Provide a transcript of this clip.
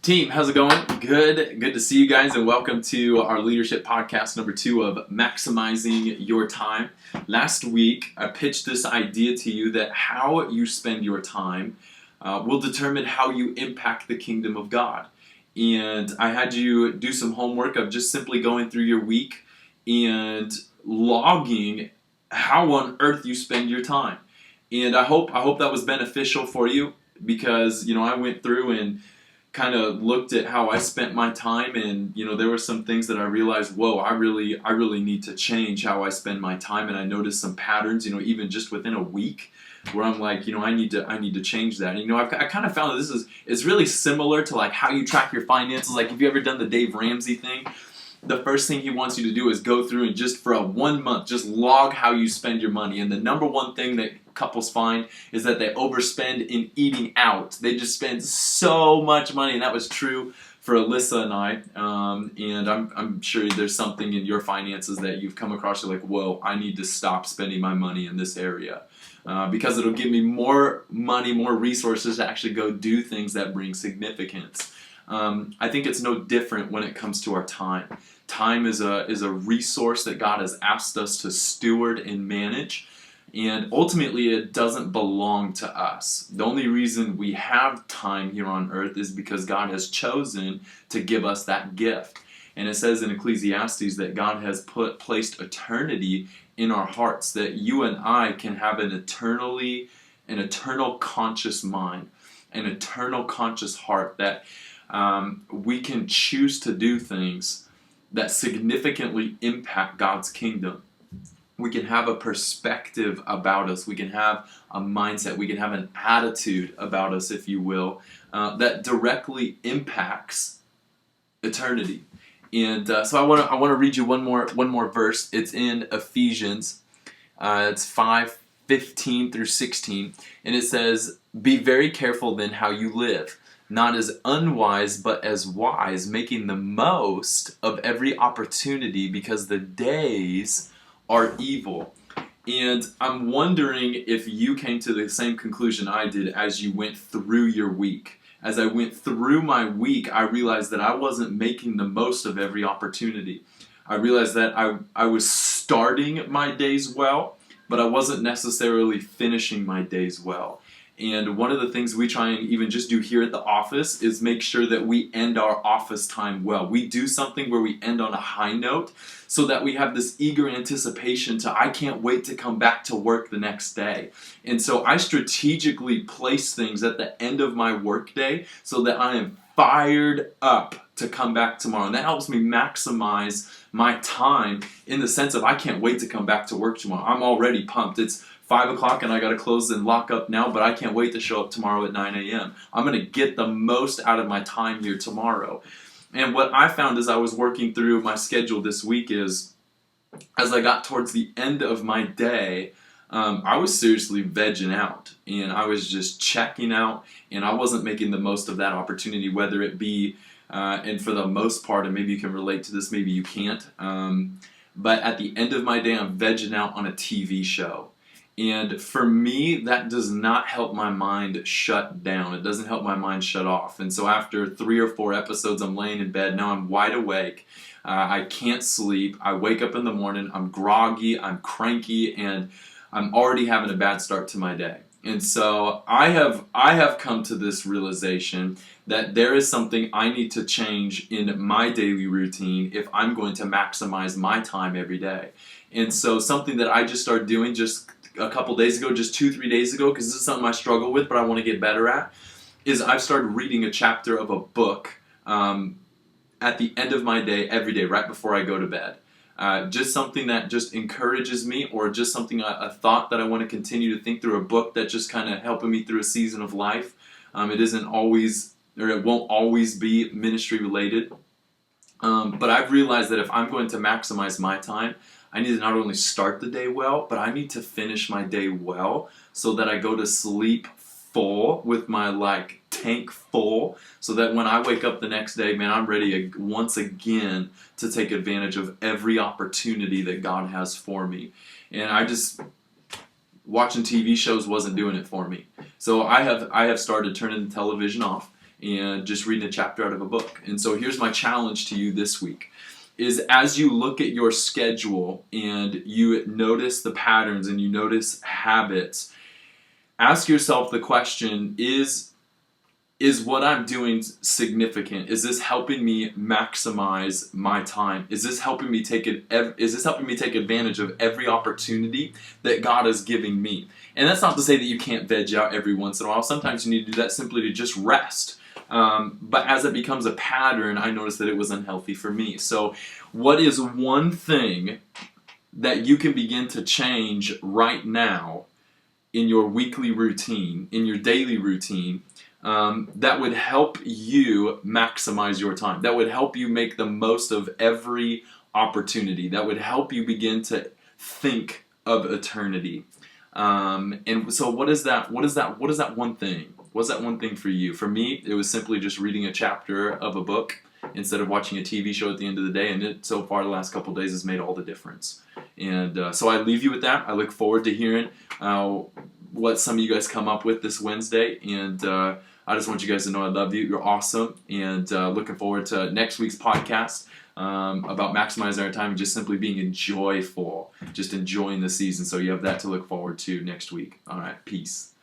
Team, how's it going? Good to see you guys, and welcome to our leadership podcast number 2 of Maximizing Your Time. Last week, I pitched this idea to you that how you spend your time will determine how you impact the kingdom of God. And I had you do some homework of just simply going through your week and logging how on earth you spend your time. And I hope that was beneficial for you, because I went through and kind of looked at how I spent my time, and there were some things that I realized, whoa, I really need to change how I spend my time. And I noticed some patterns, even just within a week, where I'm like, I need to change that. And, I kind of found that it's really similar to like how you track your finances. Like, have you ever done the Dave Ramsey thing? The first thing he wants you to do is go through and just for 1 month, just log how you spend your money. And the number one thing that couples find is that they overspend in eating out. They just spend so much money, and that was true for Alyssa and I. And I'm sure there's something in your finances that you've come across. You're like, whoa, I need to stop spending my money in this area. Because it'll give me more money, more resources to actually go do things that bring significance. I think it's no different when it comes to our time. Time is a resource that God has asked us to steward and manage, and ultimately it doesn't belong to us. The only reason we have time here on earth is because God has chosen to give us that gift. And it says in Ecclesiastes that God has placed eternity in our hearts, that you and I can have an eternal conscious mind, an eternal conscious heart, that we can choose to do things that significantly impact God's kingdom. We can have a perspective about us. We can have a mindset. We can have an attitude about us, if you will, that directly impacts eternity. And so I want to read you one more verse. It's in Ephesians. It's 5:15 through 16, and it says, "Be very careful then how you live, not as unwise, but as wise, making the most of every opportunity, because the days are evil." And I'm wondering if you came to the same conclusion I did as you went through your week. As I went through my week, I realized that I wasn't making the most of every opportunity. I realized that I was starting my days well, but I wasn't necessarily finishing my days well. And one of the things we try and even just do here at the office is make sure that we end our office time well. We do something where we end on a high note, so that we have this eager anticipation to, I can't wait to come back to work the next day. And so I strategically place things at the end of my workday so that I am fired up to come back tomorrow. And that helps me maximize my time in the sense of, I can't wait to come back to work tomorrow. I'm already pumped. It's 5 o'clock and I got to close and lock up now, but I can't wait to show up tomorrow at 9 a.m. I'm going to get the most out of my time here tomorrow. And what I found as I was working through my schedule this week is, as I got towards the end of my day, I was seriously vegging out, and I was just checking out, and I wasn't making the most of that opportunity, whether it be, and for the most part, and maybe you can relate to this, maybe you can't, but at the end of my day, I'm vegging out on a TV show. And for me, that does not help my mind shut down. It doesn't help my mind shut off. And so after 3 or 4 episodes, I'm laying in bed. Now I'm wide awake. I can't sleep. I wake up in the morning. I'm groggy. I'm cranky. And I'm already having a bad start to my day. And so I have come to this realization that there is something I need to change in my daily routine if I'm going to maximize my time every day. And so something that I just started doing just a couple days ago, just 2-3 days ago, because this is something I struggle with but I want to get better at, is I've started reading a chapter of a book at the end of my day every day, right before I go to bed. Just something that just encourages me, or just something, a thought that I want to continue to think through, a book that just kind of helping me through a season of life. It isn't always, or it won't always be ministry related. But I've realized that if I'm going to maximize my time, I need to not only start the day well, but I need to finish my day well, so that I go to sleep full, with my tank full, so that when I wake up the next day, man, I'm ready once again to take advantage of every opportunity that God has for me. And I just, watching TV shows wasn't doing it for me. So I have started turning the television off, and just reading a chapter out of a book. And so here's my challenge to you this week is as you look at your schedule and you notice the patterns and you notice habits, ask yourself the question, is what I'm doing significant? Is this helping me maximize my time? Is this helping me take advantage of every opportunity that God is giving me? And that's not to say that you can't veg out every once in a while. Sometimes you need to do that simply to just rest. But as it becomes a pattern, I noticed that it was unhealthy for me. So what is one thing that you can begin to change right now in your weekly routine, in your daily routine, that would help you maximize your time, that would help you make the most of every opportunity, that would help you begin to think of eternity? And so what is that one thing? What's that one thing for you? For me, it was simply just reading a chapter of a book instead of watching a TV show at the end of the day, and it so far the last couple of days has made all the difference. And so I leave you with that. I look forward to hearing what some of you guys come up with this Wednesday, and I just want you guys to know I love you. You're awesome, and looking forward to next week's podcast about maximizing our time and just simply being joyful, just enjoying the season. So you have that to look forward to next week. All right, peace.